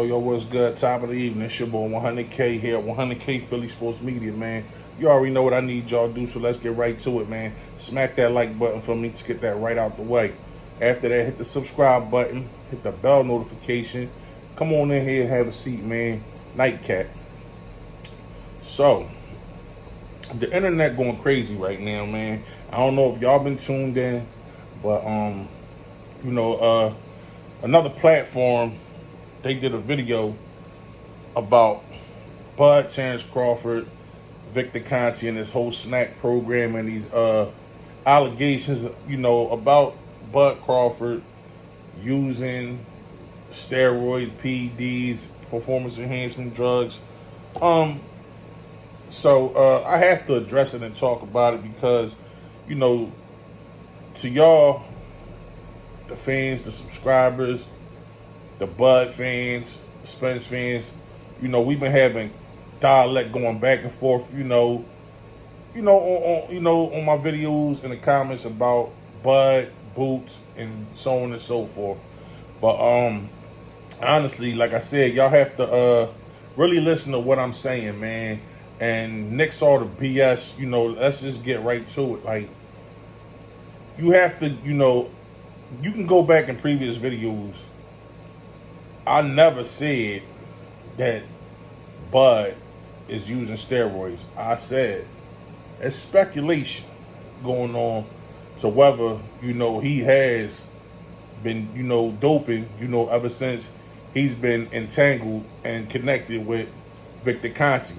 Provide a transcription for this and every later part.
Yo, what's good? Top of the evening. It's your boy 100K here, 100K Philly Sports Media, man. You already know what I need y'all to do, so let's get right to it, man. Smack that like button for me to get that right out the way. After that, hit the subscribe button, hit the bell notification. Come on in here and have a seat, man. Nightcap. So, the internet going crazy right now, man. I don't know if y'all been tuned in, but another platform, they did a video about Bud, Terrence Crawford, Victor Conti, and this whole Snac Program, and these allegations, about Bud Crawford using steroids, PEDs, performance enhancement drugs. So I have to address it and talk about it because, to y'all, the fans, the subscribers, the Bud fans, the Spence fans, we've been having dialect going back and forth, on my videos in the comments about Bud, Boots, and so on and so forth. But honestly, like I said, y'all have to really listen to what I'm saying, man, and nix all the BS. Let's just get right to it. Like, you have to, you can go back in previous videos. I never said that Bud is using steroids. I said it's speculation going on to whether, he has been, doping, ever since he's been entangled and connected with Victor Conti.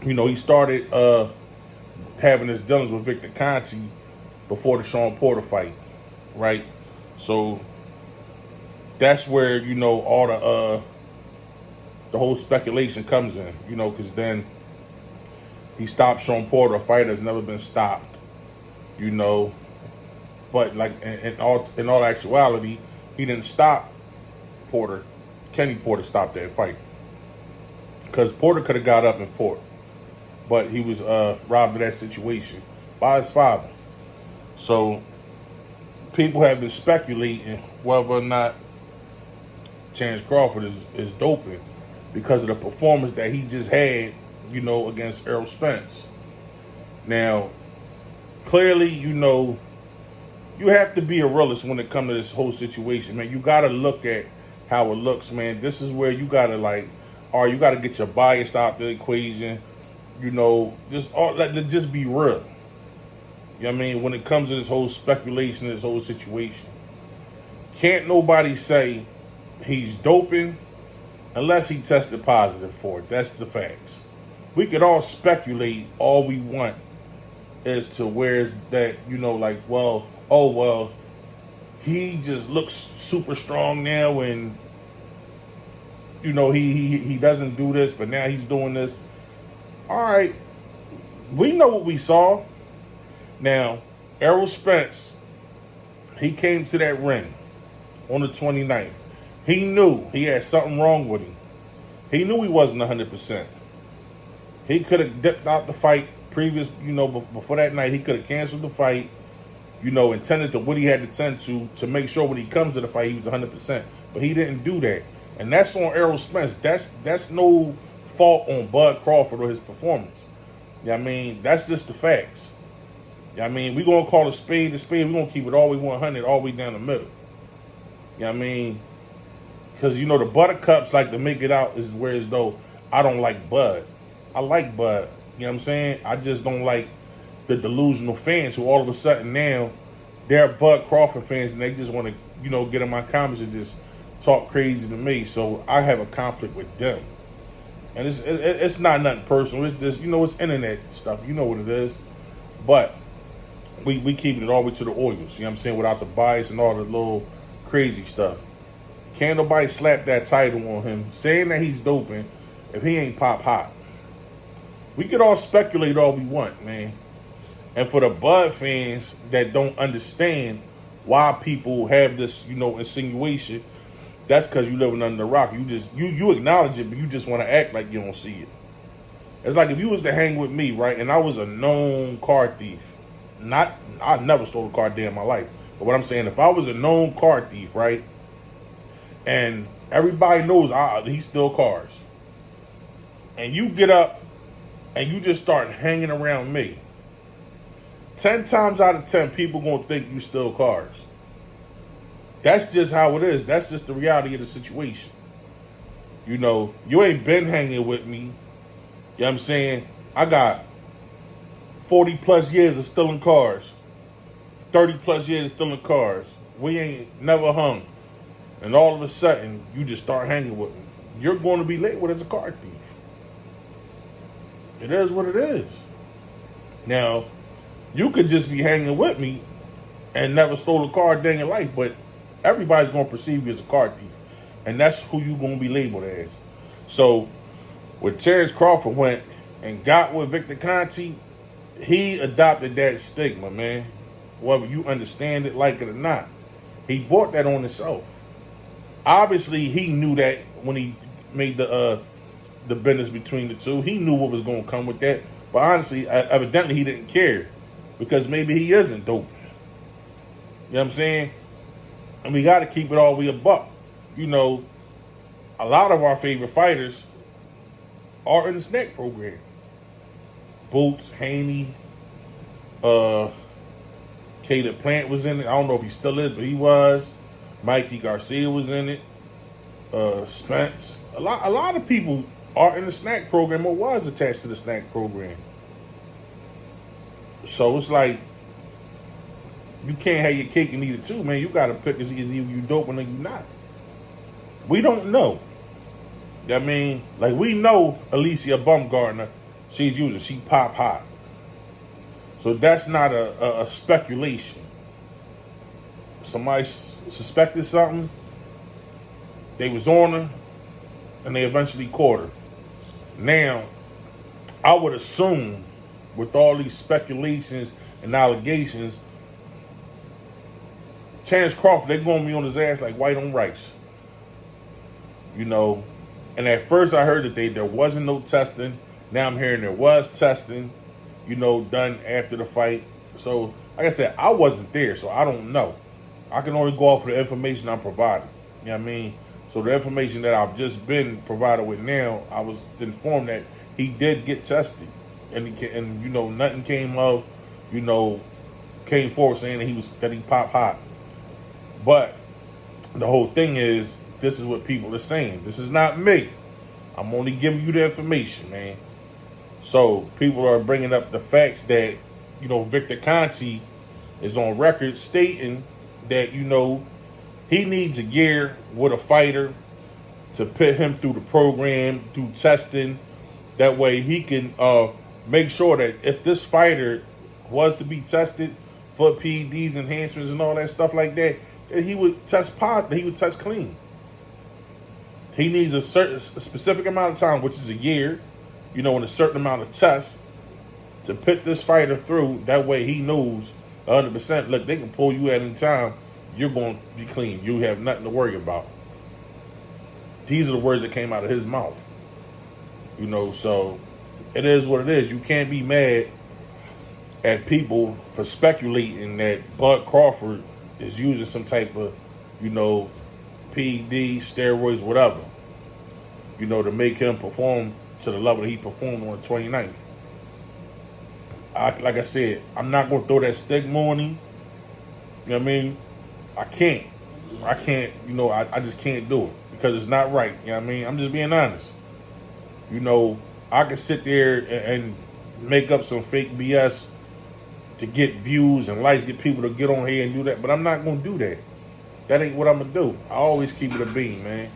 He started having his dealings with Victor Conti before the Sean Porter fight, right? So that's where, all the whole speculation comes in, because then he stopped Sean Porter, a fight that's never been stopped, but like in all actuality, he didn't stop Porter. Kenny Porter stopped that fight because Porter could have got up and fought, but he was robbed of that situation by his father. So people have been speculating whether or not Terrence Crawford is doping because of the performance that he just had, against Errol Spence. Now, clearly, you have to be a realist when it comes to this whole situation, man. You got to look at how it looks, man. This is where you got to, you got to get your bias out the equation, just be real. When it comes to this whole speculation, this whole situation, can't nobody say he's doping unless he tested positive for it. That's the facts. We could all speculate all we want as to where's that, he just looks super strong now and, he doesn't do this, but now he's doing this. All right. We know what we saw. Now, Errol Spence, he came to that ring on the 29th. He knew he had something wrong with him. He knew he wasn't 100%. He could have dipped out the fight before that night. He could have canceled the fight, intended to what he had to tend to make sure when he comes to the fight, he was 100%. But he didn't do that. And that's on Errol Spence. That's no fault on Bud Crawford or his performance. That's just the facts. We're going to call a spade a spade. We're going to keep it all the way 100, all the way down the middle. Because, the buttercups like to make it out is where as though I don't like Bud. I like Bud. I just don't like the delusional fans who all of a sudden now they're Bud Crawford fans and they just want to, get in my comments and just talk crazy to me. So I have a conflict with them. And it's not nothing personal. It's just, it's internet stuff. You know what it is. But we keeping it all the way to the oils. Without the bias and all the little crazy stuff. Can't nobody slap that title on him saying that he's doping if he ain't pop hot. We could all speculate all we want, man. And for the Bud fans that don't understand why people have this, insinuation, that's because you living under the rock. You acknowledge it, but you just want to act like you don't see it. It's like if you was to hang with me, right, and I was a known car thief. I never stole a car a day in my life. But what I'm saying, if I was a known car thief, right, and Everybody knows he steal cars. And you get up and you just start hanging around me. 10 times out of 10, people gonna think you steal cars. That's just how it is. That's just the reality of the situation. You know, you ain't been hanging with me. You know what I'm saying? I got 40 plus years of stealing cars. 30 plus years of stealing cars. We ain't never hung. And all of a sudden, you just start hanging with me. You're going to be labeled as a car thief. It is what it is. Now, you could just be hanging with me and never stole a car a day in your life, but everybody's going to perceive you as a car thief. And that's who you're going to be labeled as. So, when Terrence Crawford went and got with Victor Conti, he adopted that stigma, man. Whether you understand it, like it or not. He brought that on himself. Obviously, he knew that when he made the business between the two. He knew what was going to come with that. But honestly, evidently, he didn't care. Because maybe he isn't dope. You know what I'm saying? And we got to keep it all the way a buck. You know, a lot of our favorite fighters are in the Snac Program. Boots, Haney, Caleb Plant was in it. I don't know if he still is, but he was. Mikey Garcia was in it. Spence. A lot of people are in the Snac Program or was attached to the Snac Program. So it's like, you can't have your cake and eat it too, man. You got to pick as either you dope or you not. We don't know. I mean, like, we know Alicia Bumgarner, she's using, she pop hot. So that's not a speculation. Somebody suspected something, they was on her, and they eventually caught her. Now, I would assume, with all these speculations and allegations, Terrence Crawford, they're going to be on his ass like white on rice. You know, and at first I heard that there wasn't no testing. Now I'm hearing there was testing, you know, done after the fight. So, like I said, I wasn't there, so I don't know. I can only go off of the information I'm provided. You know what I mean? So the information that I've just been provided with now, I was informed that he did get tested. And you know, nothing came of, you know, came forward saying that he popped hot. But the whole thing is, this is what people are saying. This is not me. I'm only giving you the information, man. So people are bringing up the facts that, you know, Victor Conti is on record stating that, you know, he needs a year with a fighter to put him through the program, through testing. That way he can make sure that if this fighter was to be tested for PEDs, enhancements, and all that stuff like that, that he would test positive, he would test clean. He needs a specific amount of time, which is a year, you know, and a certain amount of tests to put this fighter through. That way he knows 100%, look, they can pull you at any time. You're going to be clean. You have nothing to worry about. These are the words that came out of his mouth. You know, so it is what it is. You can't be mad at people for speculating that Bud Crawford is using some type of, you know, PED, steroids, whatever, you know, to make him perform to the level that he performed on the 29th. Like I said, I'm not going to throw that stigma on him. You know what I mean? I can't, you know, I just can't do it because it's not right. You know what I mean? I'm just being honest. You know, I could sit there and make up some fake BS to get views and likes, get people to get on here and do that, but I'm not going to do that. That ain't what I'm going to do. I always keep it a bean, man.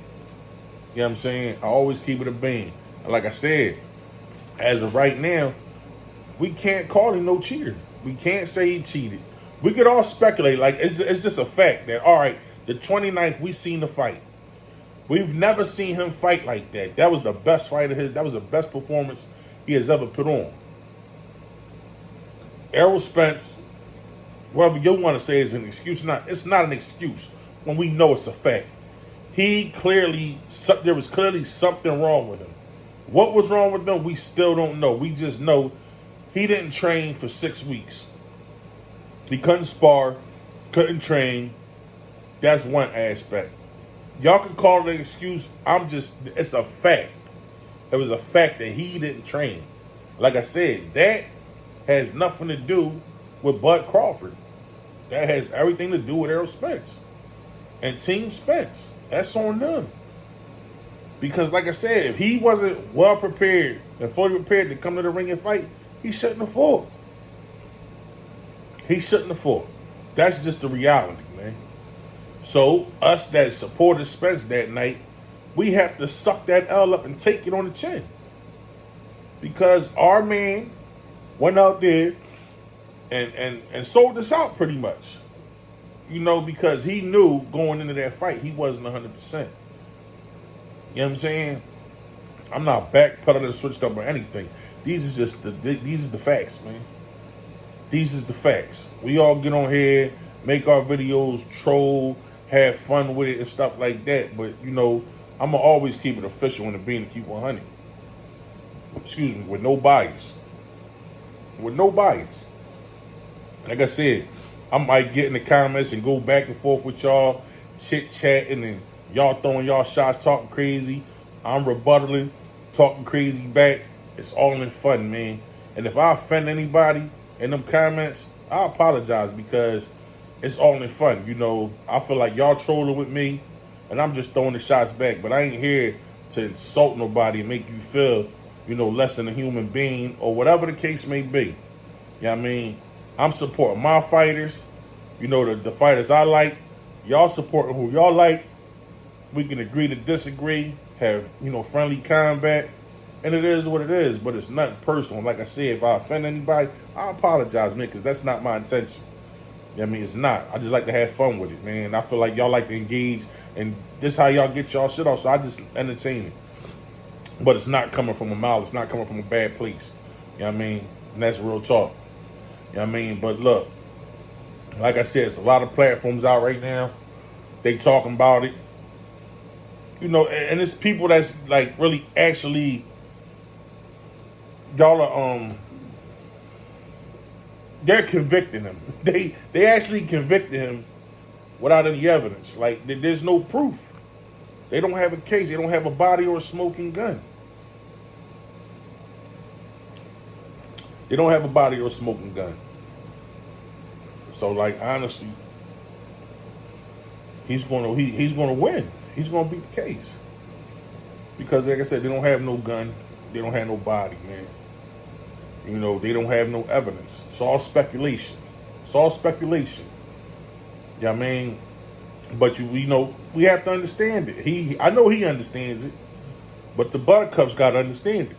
You know what I'm saying? I always keep it a bean. Like I said, as of right now, we can't call him no cheater. We can't say he cheated. We could all speculate. Like, it's just a fact that, all right, the 29th, we seen the fight. We've never seen him fight like that. That was the best fight of his. That was the best performance he has ever put on. Errol Spence, whatever you want to say is an excuse, it's not an excuse when we know it's a fact. There was clearly something wrong with him. What was wrong with him, we still don't know. We just know he didn't train for 6 weeks. He couldn't spar, couldn't train. That's one aspect. Y'all can call it an excuse. It's a fact. It was a fact that he didn't train. Like I said, that has nothing to do with Bud Crawford. That has everything to do with Errol Spence and Team Spence. That's on them. Because, like I said, if he wasn't well prepared and fully prepared to come to the ring and fight, he shouldn't have fought. He shouldn't have fought. That's just the reality, man. So, us that supported Spence that night, we have to suck that L up and take it on the chin. Because our man went out there and sold us out pretty much. You know, because he knew going into that fight he wasn't 100%. You know what I'm saying? I'm not backpedaling and switched up or anything. These are the facts, man. These is the facts. We all get on here, make our videos, troll, have fun with it and stuff like that. But, you know, I'm going to always keep it official and being to keep 100. Excuse me, with no bias. With no bias. Like I said, I might get in the comments and go back and forth with y'all, chit-chatting, and y'all throwing y'all shots, talking crazy. I'm rebuttaling, talking crazy back. It's all in fun, man. And if I offend anybody in them comments, I apologize because it's all in fun. You know, I feel like y'all trolling with me, and I'm just throwing the shots back. But I ain't here to insult nobody and make you feel, you know, less than a human being or whatever the case may be. You know what I mean? I'm supporting my fighters. You know, the fighters I like. Y'all supporting who y'all like. We can agree to disagree, have, you know, friendly combat. And it is what it is, but it's nothing personal. Like I said, if I offend anybody, I apologize, man, because that's not my intention. You know what I mean? It's not. I just like to have fun with it, man. I feel like y'all like to engage, and this how y'all get y'all shit off, so I just entertain it. But it's not coming from a mouth. It's not coming from a bad place. You know what I mean? And that's real talk. You know what I mean? But look, like I said, it's a lot of platforms out right now. They talking about it. You know, and it's people that's like really actually, y'all are they're convicting him. They actually convicted him without any evidence. Like there's no proof. They don't have a case. They don't have a body or a smoking gun. They don't have a body or a smoking gun. So, like, honestly, he's gonna win. He's gonna beat the case. Because, like I said, they don't have no gun. They don't have no body, man. You know, they don't have no evidence. It's all speculation. It's all speculation. You know what I mean? But you know, we have to understand it. I know he understands it, but the Buttercups gotta understand it.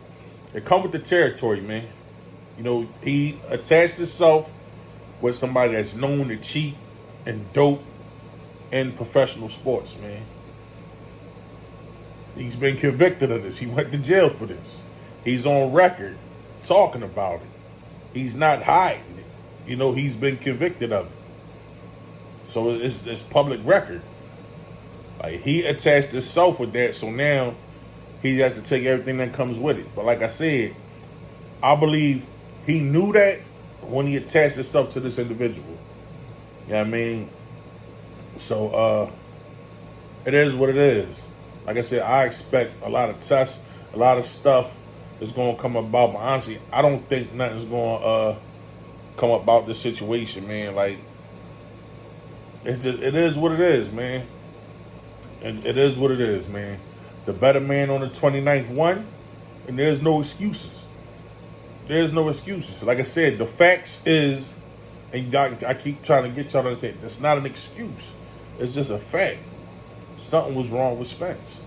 It come with the territory, man. You know, he attached himself with somebody that's known to cheat and dope in professional sports, man. He's been convicted of this. He went to jail for this. He's on record talking about it. He's not hiding it. You know, he's been convicted of it. So it's public record. Like, he attached himself with that, so now he has to take everything that comes with it. But like I said, I believe he knew that when he attached himself to this individual. You know what I mean? So, it is what it is. Like I said, I expect a lot of tests, a lot of stuff is going to come about. But honestly, I don't think nothing's going to come about this situation, man. Like, it is what it is, man. And it is what it is, man. The better man on the 29th won, and there's no excuses. There's no excuses. Like I said, the facts is, and I keep trying to get y'all to understand, that's not an excuse. It's just a fact. Something was wrong with Spence.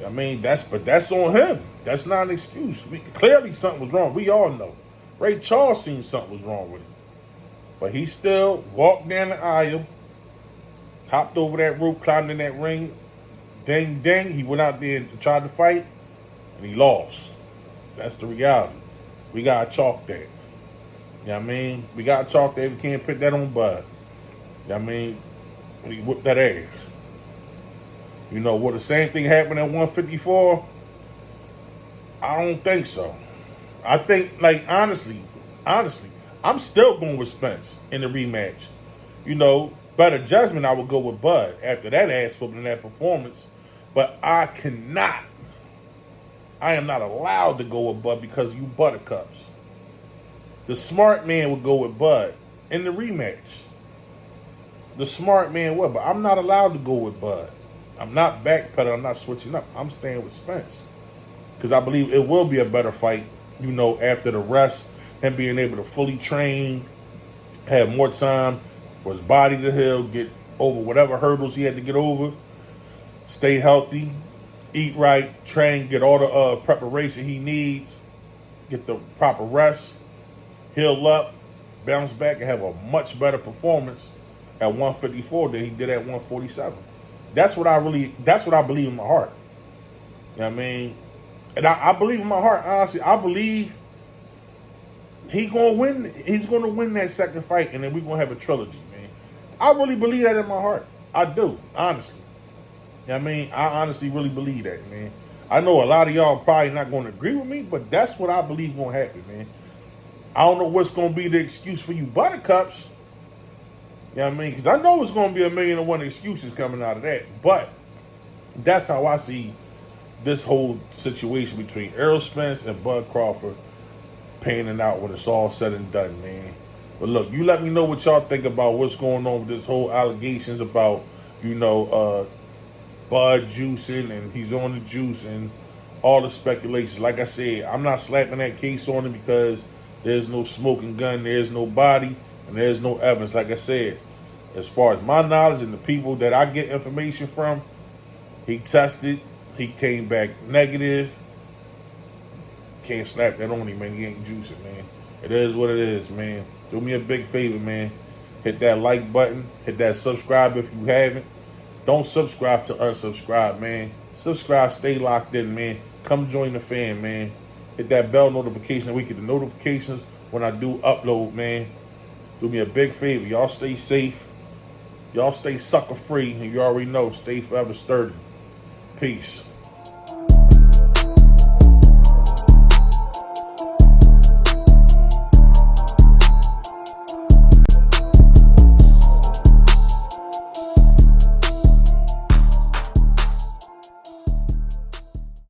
I mean, that's on him. That's not an excuse. Clearly something was wrong. We all know. Ray Charles seen something was wrong with him. But he still walked down the aisle, hopped over that rope, climbed in that ring. Dang, dang. He went out there and tried to fight, and he lost. That's the reality. We got to chalk that. You know what I mean? We got to chalk that. We can't put that on Bud. You know what I mean? We whipped that ass. You know, will the same thing happen at 154? I don't think so. I think, like, honestly, I'm still going with Spence in the rematch. You know, better judgment, I would go with Bud after that ass whooping and that performance. But I am not allowed to go with Bud because you buttercups. The smart man would go with Bud in the rematch. The smart man would, but I'm not allowed to go with Bud. I'm not backpedaling. I'm not switching up. I'm staying with Spence because I believe it will be a better fight, after the rest, him being able to fully train, have more time for his body to heal, get over whatever hurdles he had to get over, stay healthy, eat right, train, get all the preparation he needs, get the proper rest, heal up, bounce back, and have a much better performance at 154 than he did at 147. That's what I believe in my heart. You know what I mean? And I believe in my heart, honestly, I believe he's gonna win that second fight, and then we're gonna have a trilogy, man. I really believe that in my heart. I do, honestly. You know what I mean? I honestly really believe that, man. I know a lot of y'all probably not gonna agree with me, but that's what I believe gonna happen, man. I don't know what's gonna be the excuse for you buttercups. You know what I mean? Because I know it's going to be 1,000,001 excuses coming out of that. But that's how I see this whole situation between Errol Spence and Bud Crawford panning out when it's all said and done, man. But look, you let me know what y'all think about what's going on with this whole allegations about, Bud juicing and he's on the juice and all the speculations. Like I said, I'm not slapping that case on him because there's no smoking gun, there's no body, and there's no evidence. Like I said, as far as my knowledge and the people that I get information from, he tested, he came back negative. Can't slap that on him, man. He ain't juicing, man. It is what it is, man. Do me a big favor, man. Hit that like button. Hit that subscribe if you haven't. Don't subscribe to unsubscribe, man. Subscribe, stay locked in, man. Come join the fam, man. Hit that bell notification so we get the notifications when I do upload, man. Do me a big favor. Y'all stay safe. Y'all stay sucker free. And you already know, stay forever sturdy. Peace.